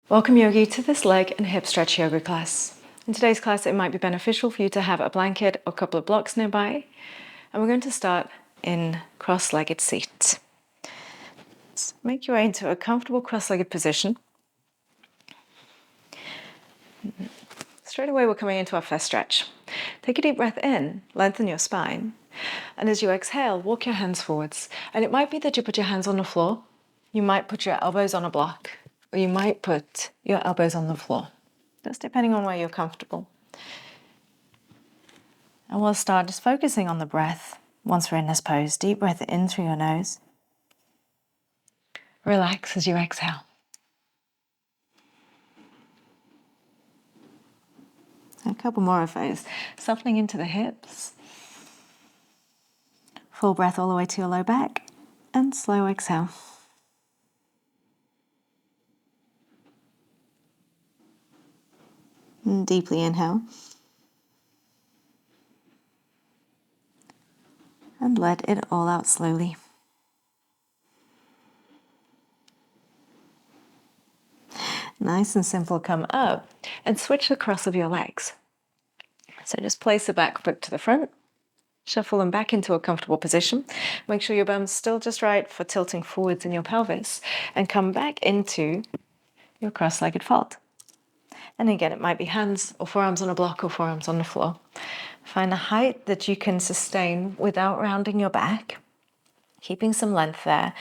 Welcome, yogi, to this leg and hip stretch yoga class. In today's class, it might be beneficial for you to have a blanket or a couple of blocks nearby. And we're going to start in cross-legged seat. So make your way into a comfortable cross-legged position. Straight away, we're coming into our first stretch. Take a deep breath in, lengthen your spine. And as you exhale, walk your hands forwards. And it might be that you put your hands on the floor. You might put your elbows on a block, or you might put your elbows on the floor. Just depending on where you're comfortable. And we'll start just focusing on the breath once we're in this pose. Deep breath in through your nose. Relax as you exhale. A couple more of those. Softening into the hips. Full breath all the way to your low back. And slow exhale. And deeply inhale. And let it all out slowly. Nice and simple, come up and switch the cross of your legs. So just place the back foot to the front, shuffle them back into a comfortable position. Make sure your bum's still just right for tilting forwards in your pelvis and come back into your cross-legged fold. And again, it might be hands or forearms on a block or forearms on the floor. Find a height that you can sustain without rounding your back, keeping some length there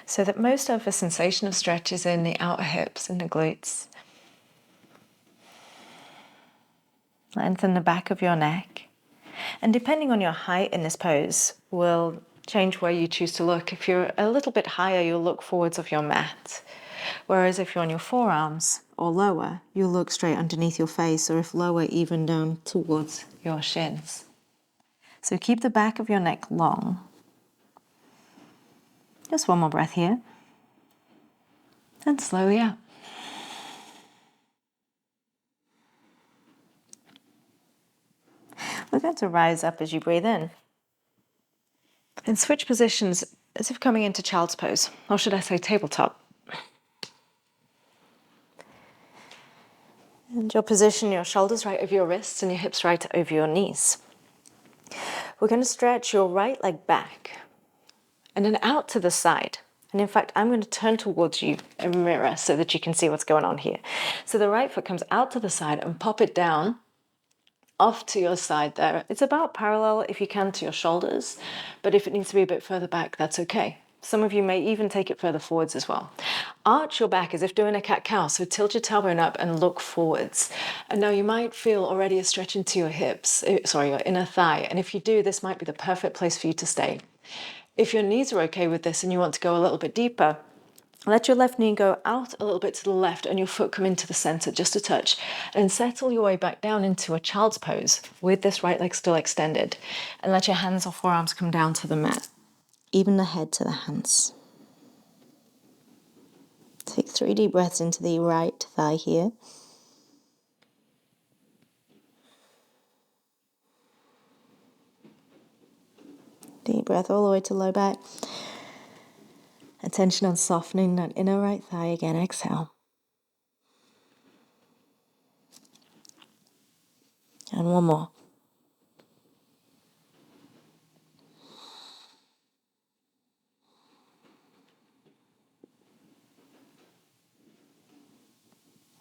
so that most of the sensation of stretch is in the outer hips and the glutes. Lengthen the back of your neck. And depending on your height in this pose will change where you choose to look. If you're a little bit higher, you'll look forwards of your mat. Whereas if you're on your forearms or lower, you'll look straight underneath your face, or if lower, even down towards your shins. So keep the back of your neck long. Just one more breath here. And slowly out. We're going to rise up as you breathe in. And switch positions as if coming into child's pose, or should I say tabletop. And you'll position your shoulders right over your wrists and your hips right over your knees. We're going to stretch your right leg back and then out to the side. And in fact, I'm going to turn towards you a mirror so that you can see what's going on here. So the right foot comes out to the side and pop it down off to your side there. It's about parallel if you can to your shoulders, but if it needs to be a bit further back, that's okay. Some of you may even take it further forwards as well. Arch your back as if doing a cat-cow, so tilt your tailbone up and look forwards. And now you might feel already a stretch into your hips, your inner thigh, and if you do, this might be the perfect place for you to stay. If your knees are okay with this and you want to go a little bit deeper, let your left knee go out a little bit to the left and your foot come into the center just a touch, and settle your way back down into a child's pose with this right leg still extended, and let your hands or forearms come down to the mat, even the head to the hands. Take 3 deep breaths into the right thigh here. Deep breath all the way to low back. Attention on softening that inner right thigh again. Exhale. And one more.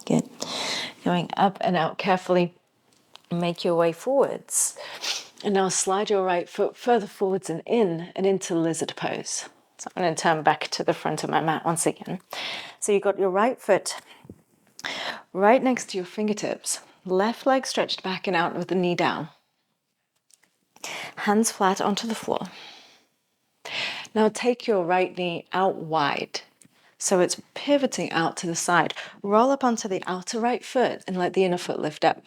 Good. Going up and out carefully. Make your way forwards. And now slide your right foot further forwards and in and into lizard pose. So I'm going to turn back to the front of my mat once again. So you've got your right foot right next to your fingertips. Left leg stretched back and out with the knee down. Hands flat onto the floor. Now take your right knee out wide. So it's pivoting out to the side. Roll up onto the outer right foot and let the inner foot lift up.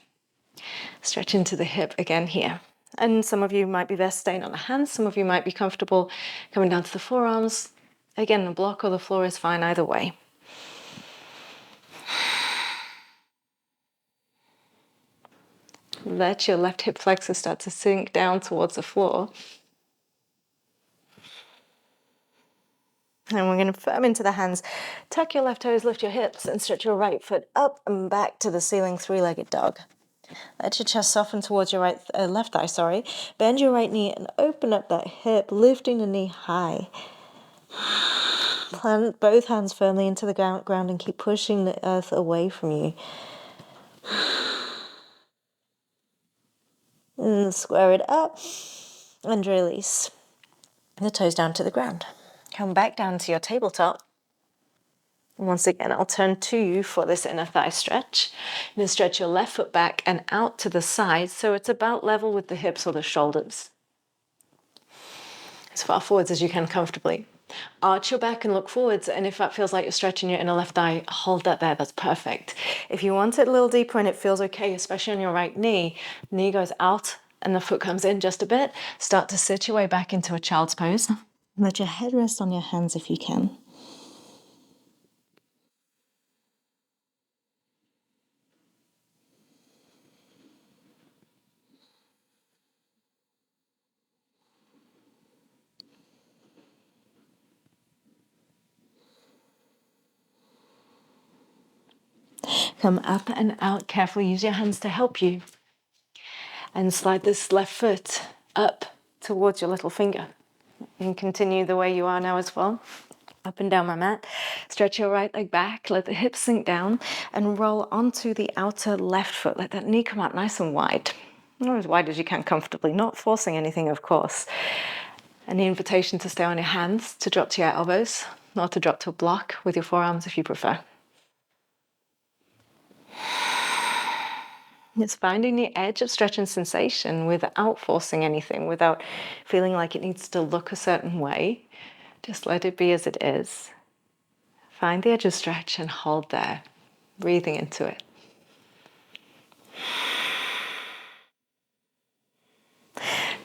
Stretch into the hip again here. And some of you might be best staying on the hands. Some of you might be comfortable coming down to the forearms. Again, the block or the floor is fine either way. Let your left hip flexor start to sink down towards the floor. And we're going to firm into the hands. Tuck your left toes, lift your hips, and stretch your right foot up and back to the ceiling, three-legged dog. Let your chest soften towards your left thigh, sorry. Bend your right knee and open up that hip, lifting the knee high. Plant both hands firmly into the ground and keep pushing the earth away from you. And square it up and release. The toes down to the ground. Come back down to your tabletop. Once again, I'll turn to you for this inner thigh stretch. Then stretch your left foot back and out to the side so it's about level with the hips or the shoulders. As far forwards as you can comfortably. Arch your back and look forwards, and if that feels like you're stretching your inner left thigh, hold that there, that's perfect. If you want it a little deeper and it feels okay, especially on your right knee, knee goes out and the foot comes in just a bit, start to sit your way back into a child's pose. Let your head rest on your hands if you can. Come up and out, carefully use your hands to help you. And slide this left foot up towards your little finger. And continue the way you are now as well. Up and down my mat. Stretch your right leg back, let the hips sink down, and roll onto the outer left foot. Let that knee come out nice and wide. Not as wide as you can comfortably, not forcing anything, of course. And the invitation to stay on your hands, to drop to your elbows, not to drop to a block with your forearms if you prefer. It's finding the edge of stretch and sensation without forcing anything, without feeling like it needs to look a certain way. Just let it be as it is. Find the edge of stretch and hold there, breathing into it.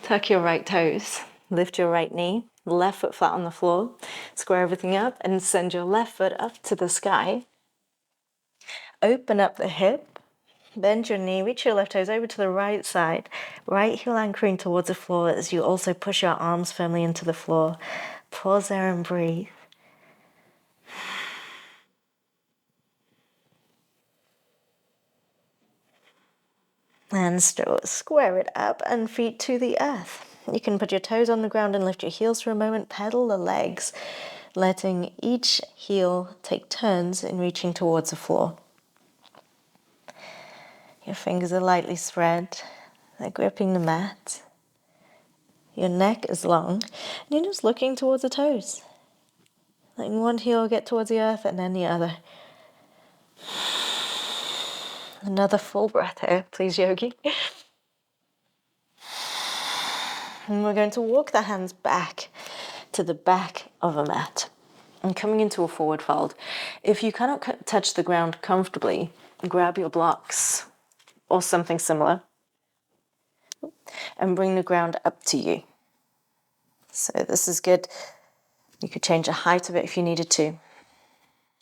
Tuck your right toes, lift your right knee, left foot flat on the floor, square everything up and send your left foot up to the sky. Open up the hip, bend your knee, reach your left toes over to the right side, right heel anchoring towards the floor as you also push your arms firmly into the floor. Pause there and breathe. And square it up and feet to the earth. You can put your toes on the ground and lift your heels for a moment, pedal the legs, letting each heel take turns in reaching towards the floor. Your fingers are lightly spread, they're gripping the mat. Your neck is long, and you're just looking towards the toes. Letting one heel get towards the earth and then the other. Another full breath here, please, yogi. And we're going to walk the hands back to the back of a mat. And coming into a forward fold. If you cannot touch the ground comfortably, grab your blocks or something similar and bring the ground up to you. So this is good. You could change the height of it if you needed to.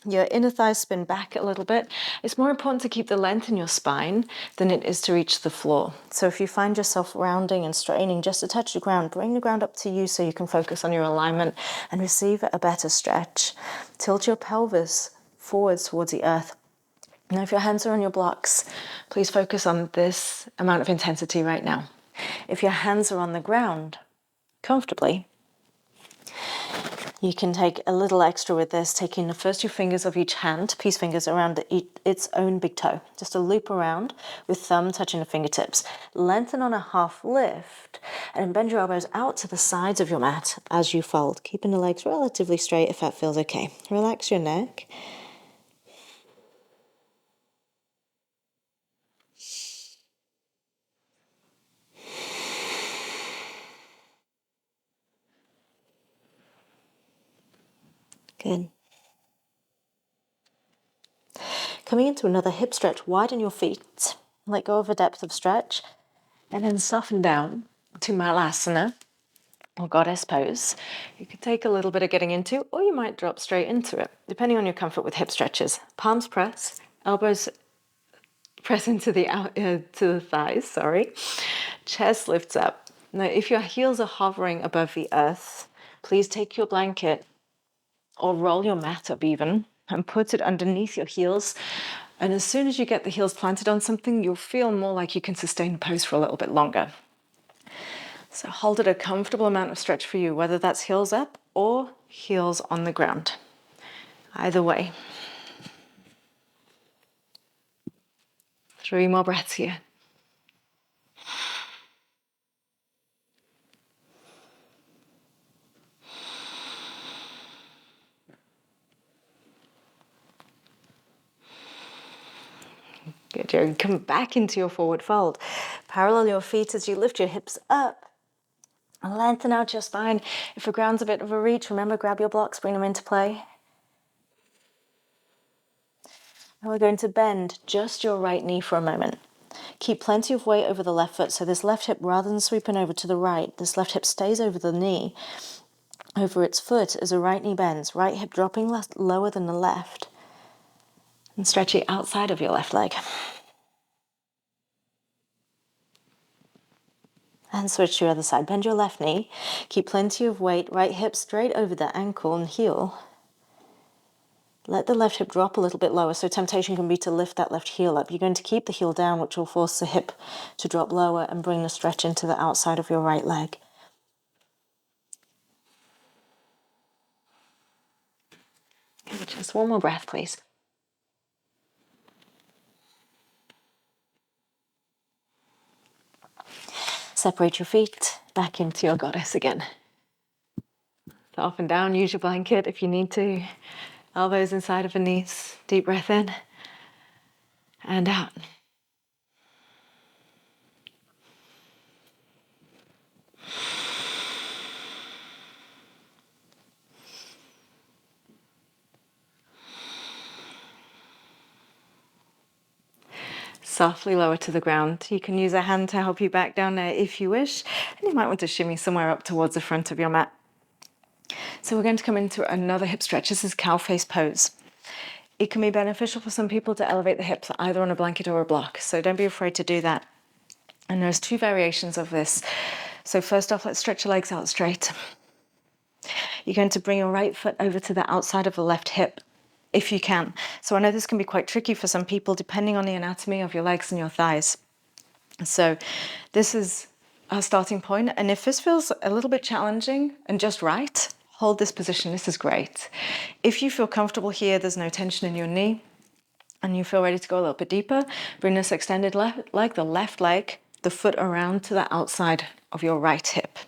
Your inner thighs spin back a little bit. It's more important to keep the length in your spine than it is to reach the floor. So if you find yourself rounding and straining just to touch the ground, bring the ground up to you so you can focus on your alignment and receive a better stretch. Tilt your pelvis forwards towards the earth. Now if your hands are on your blocks, please focus on this amount of intensity right now. If your hands are on the ground, comfortably, you can take a little extra with this, taking the first two fingers of each hand, peace fingers, around its own big toe. Just a loop around with thumb touching the fingertips. Lengthen on a half lift and bend your elbows out to the sides of your mat as you fold, keeping the legs relatively straight if that feels okay. Relax your neck. Good. Coming into another hip stretch, widen your feet. Let go of a depth of stretch and then soften down to Malasana or goddess pose. You could take a little bit of getting into, or you might drop straight into it, depending on your comfort with hip stretches. Palms press, elbows press into to the thighs, sorry. Chest lifts up. Now, if your heels are hovering above the earth, please take your blanket or roll your mat up even and put it underneath your heels. And as soon as you get the heels planted on something, you'll feel more like you can sustain the pose for a little bit longer. So hold it a comfortable amount of stretch for you, whether that's heels up or heels on the ground. Either way. 3 more breaths here. Good, Joe. Come back into your forward fold. Parallel your feet as you lift your hips up. And lengthen out your spine. If the ground's a bit of a reach, remember, grab your blocks, bring them into play. And we're going to bend just your right knee for a moment. Keep plenty of weight over the left foot, so this left hip, rather than sweeping over to the right, this left hip stays over the knee, over its foot as the right knee bends, right hip dropping lower than the left, and stretching outside of your left leg. And switch to your other side. Bend your left knee, keep plenty of weight, right hip straight over the ankle and heel. Let the left hip drop a little bit lower, so temptation can be to lift that left heel up. You're going to keep the heel down, which will force the hip to drop lower and bring the stretch into the outside of your right leg. Just one more breath, please. Separate your feet, back into your goddess again. So up and down, use your blanket if you need to. Elbows inside of the knees. Deep breath in and out. Softly lower to the ground. You can use a hand to help you back down there if you wish. And you might want to shimmy somewhere up towards the front of your mat. So we're going to come into another hip stretch. This is cow face pose. It can be beneficial for some people to elevate the hips either on a blanket or a block. So don't be afraid to do that. And there's 2 variations of this. So first off, let's stretch your legs out straight. You're going to bring your right foot over to the outside of the left hip, if you can. So I know this can be quite tricky for some people, depending on the anatomy of your legs and your thighs. So this is our starting point. And if this feels a little bit challenging and just right, hold this position. This is great. If you feel comfortable here, there's no tension in your knee, and you feel ready to go a little bit deeper, bring this extended leg, the left leg, the foot around to the outside of your right hip.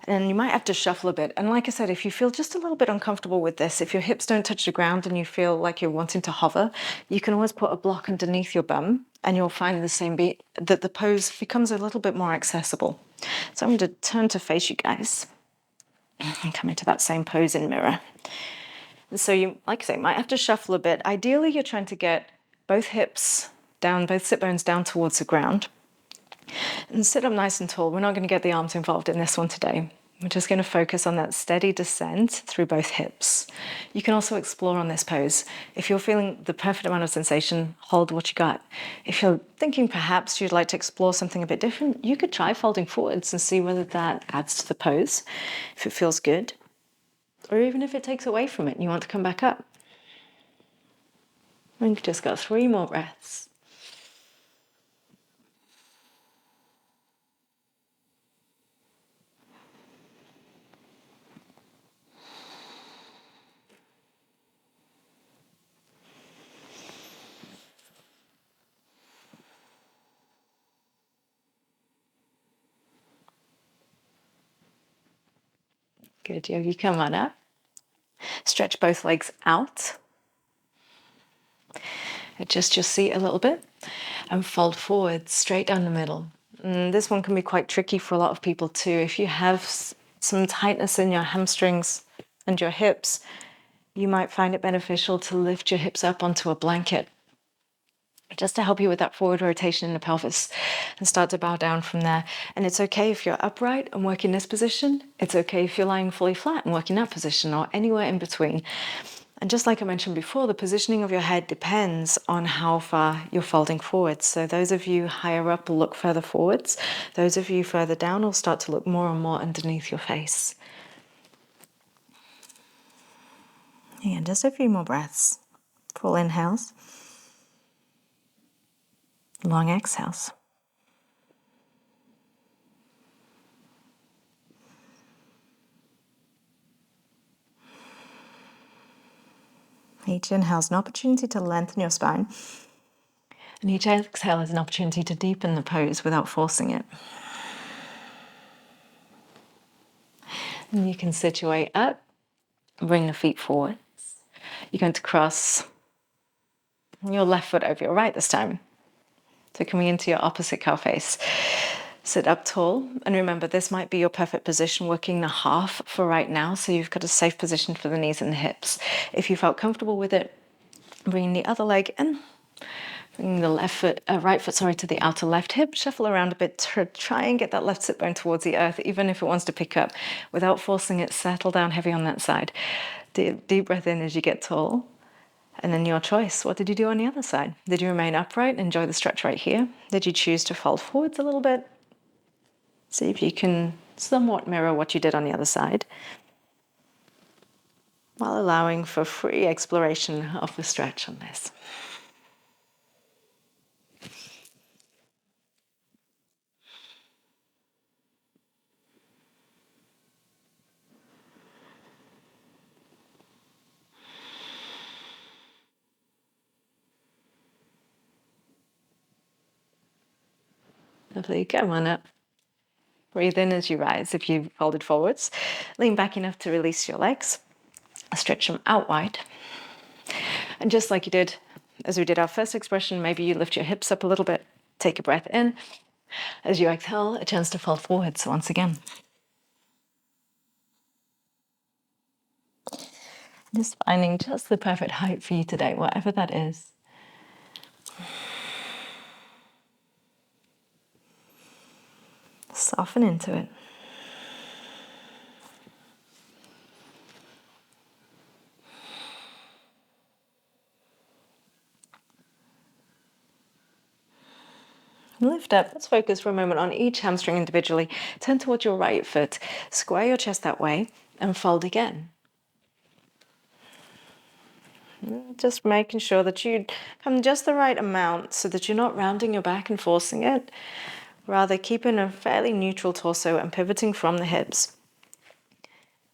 And you might have to shuffle a bit. And like I said, if you feel just a little bit uncomfortable with this, if your hips don't touch the ground and you feel like you're wanting to hover, you can always put a block underneath your bum and you'll find the same beat, that the pose becomes a little bit more accessible. So I'm going to turn to face you guys and come into that same pose in mirror. And so you, like I say, might have to shuffle a bit. Ideally, you're trying to get both hips down, both sit bones down towards the ground. And sit up nice and tall. We're not going to get the arms involved in this one today. We're just going to focus on that steady descent through both hips. You can also explore on this pose. If you're feeling the perfect amount of sensation, hold what you got. If you're thinking perhaps you'd like to explore something a bit different, you could try folding forwards and see whether that adds to the pose, if it feels good, or even if it takes away from it and you want to come back up. We've just got 3 more breaths. Good, Yogi, come on up. Stretch both legs out. Adjust your seat a little bit and fold forward straight down the middle. And this one can be quite tricky for a lot of people too. If you have some tightness in your hamstrings and your hips, you might find it beneficial to lift your hips up onto a blanket, just to help you with that forward rotation in the pelvis, and start to bow down from there. And it's okay if you're upright and working this position. It's okay if you're lying fully flat and working that position, or anywhere in between. And just like I mentioned before, the positioning of your head depends on how far you're folding forwards. So those of you higher up will look further forwards. Those of you further down will start to look more and more underneath your face. And just a few more breaths. Full inhales. Long exhales. Each inhale is an opportunity to lengthen your spine. And each exhale is an opportunity to deepen the pose without forcing it. And you can situate up, bring the feet forward. You're going to cross your left foot over your right this time. So coming into your opposite cow face. Sit up tall, and remember this might be your perfect position, working the half for right now, so you've got a safe position for the knees and the hips. If you felt comfortable with it, bring the other leg in, bring the right foot to the outer left hip, shuffle around a bit to try and get that left sit bone towards the earth, even if it wants to pick up, without forcing it, settle down heavy on that side. Deep breath in as you get tall. And then your choice. What did you do on the other side? Did you remain upright, enjoy the stretch right here? Did you choose to fold forwards a little bit? See if you can somewhat mirror what you did on the other side, while allowing for free exploration of the stretch on this. Lovely, come on up. Breathe in as you rise. If you folded forwards, lean back enough to release your legs. Stretch them out wide. And just like you did as we did our first expression, maybe you lift your hips up a little bit. Take a breath in. As you exhale, a chance to fold forwards once again. Just finding just the perfect height for you today, whatever that is. Soften into it. Lift up. Let's focus for a moment on each hamstring individually. Turn towards your right foot. Square your chest that way and fold again. Just making sure that you come just the right amount so that you're not rounding your back and forcing it. Rather, keeping a fairly neutral torso and pivoting from the hips.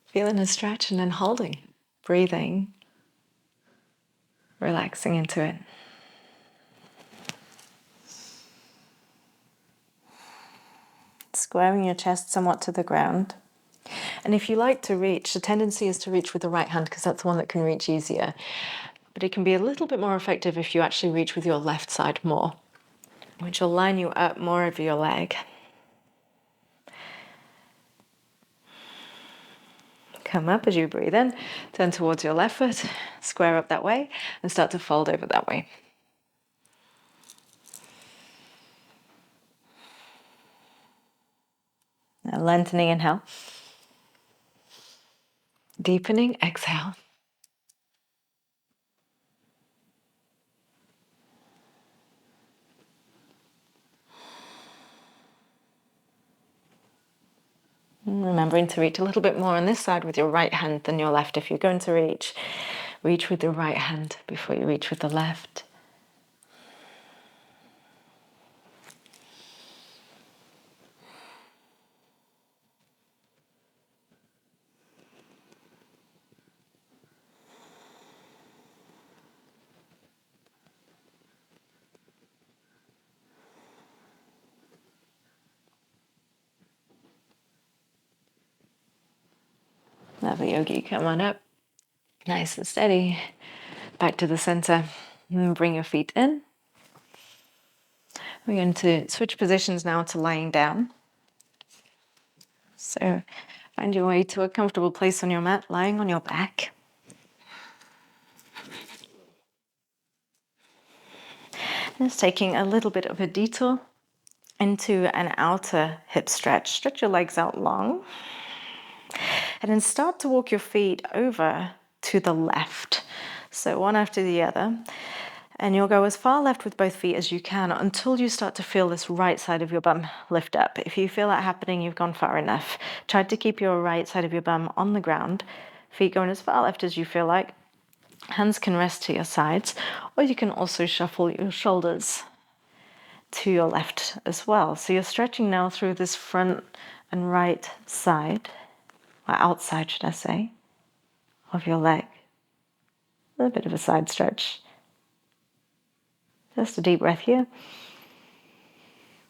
Feeling a stretch and then holding. Breathing. Relaxing into it. Squaring your chest somewhat to the ground. And if you like to reach, the tendency is to reach with the right hand because that's the one that can reach easier. But it can be a little bit more effective if you actually reach with your left side more, which will line you up more over your leg. Come up as you breathe in, turn towards your left foot, square up that way, and start to fold over that way. Now lengthening inhale. Deepening exhale. Remembering to reach a little bit more on this side with your right hand than your left. If you're going to reach with the right hand before you reach with the left. Lovely, yogi, come on up. Nice and steady. Back to the center. And bring your feet in. We're going to switch positions now to lying down. So find your way to a comfortable place on your mat, lying on your back. Just taking a little bit of a detour into an outer hip stretch. Stretch your legs out long. And then start to walk your feet over to the left. So one after the other. And you'll go as far left with both feet as you can until you start to feel this right side of your bum lift up. If you feel that happening, you've gone far enough. Try to keep your right side of your bum on the ground. Feet going as far left as you feel like. Hands can rest to your sides, or you can also shuffle your shoulders to your left as well. So you're stretching now through this front and right side, or outside, should I say, of your leg. A bit of a side stretch. Just a deep breath here.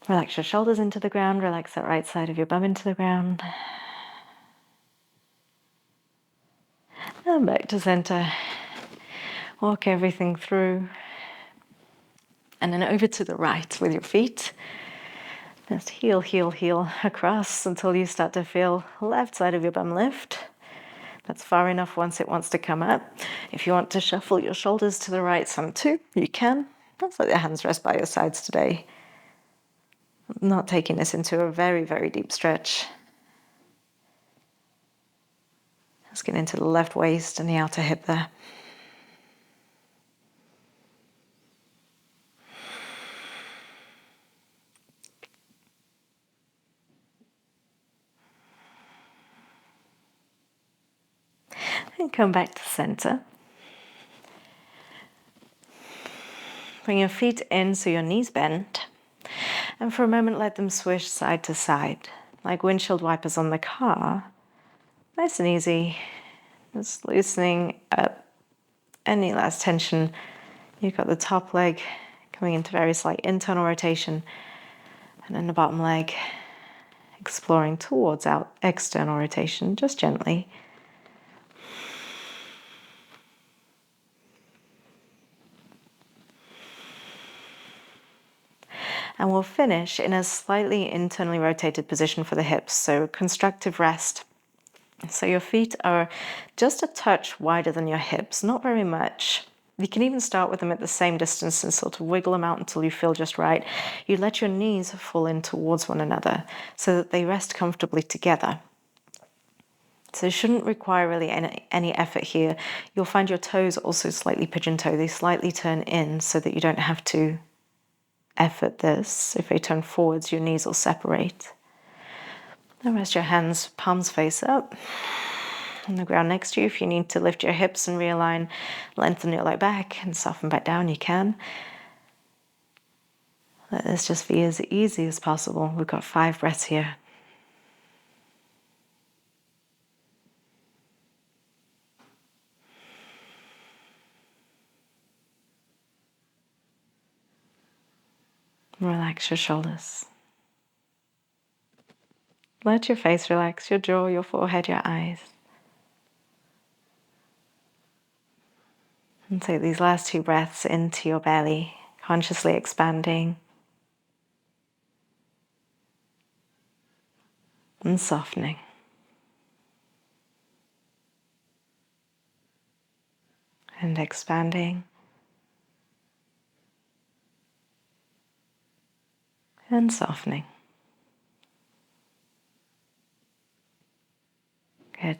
Relax your shoulders into the ground, relax that right side of your bum into the ground. And back to center. Walk everything through. And then over to the right with your feet. Just heel, heel, heel across until you start to feel left side of your bum lift. That's far enough once it wants to come up. If you want to shuffle your shoulders to the right some too, you can. Just let your hands rest by your sides today. I'm not taking this into a very, very deep stretch. Let's get into the left waist and the outer hip there. And come back to center. Bring your feet in so your knees bend. And for a moment, let them swish side to side, like windshield wipers on the car. Nice and easy. Just loosening up any last tension. You've got the top leg coming into very slight internal rotation, and then the bottom leg exploring towards out external rotation, just gently. And we'll finish in a slightly internally rotated position for the hips, so constructive rest. So your feet are just a touch wider than your hips, not very much. You can even start with them at the same distance and sort of wiggle them out until you feel just right. You let your knees fall in towards one another so that they rest comfortably together. So it shouldn't require really any effort here. You'll find your toes also slightly pigeon-toe. They slightly turn in so that you don't have to effort this. If they turn forwards, your knees will separate. Then rest your hands, palms face up on the ground next to you. If you need to lift your hips and realign, lengthen your low back and soften back down, you can. Let this just be as easy as possible. We've got 5 breaths here. Relax your shoulders. Let your face relax, your jaw, your forehead, your eyes. And take these last 2 breaths into your belly, consciously expanding and softening. And expanding and softening. Good.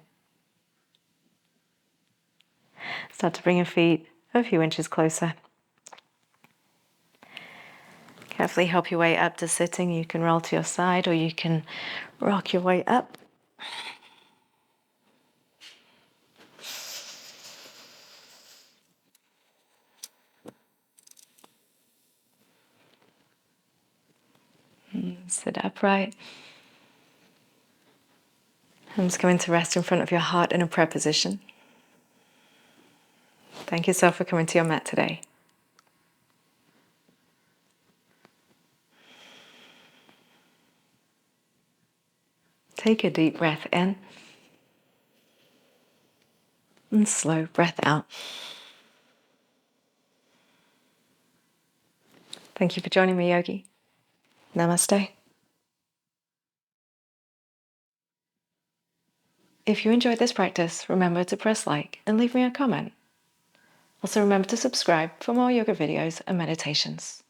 Start to bring your feet a few inches closer. Carefully help your way up to sitting. You can roll to your side or you can rock your way up. Sit upright. I'm just going to rest in front of your heart in a prayer position. Thank yourself for coming to your mat today. Take a deep breath in and slow breath out. Thank you for joining me, Yogi. Namaste. If you enjoyed this practice, remember to press like and leave me a comment. Also remember to subscribe for more yoga videos and meditations.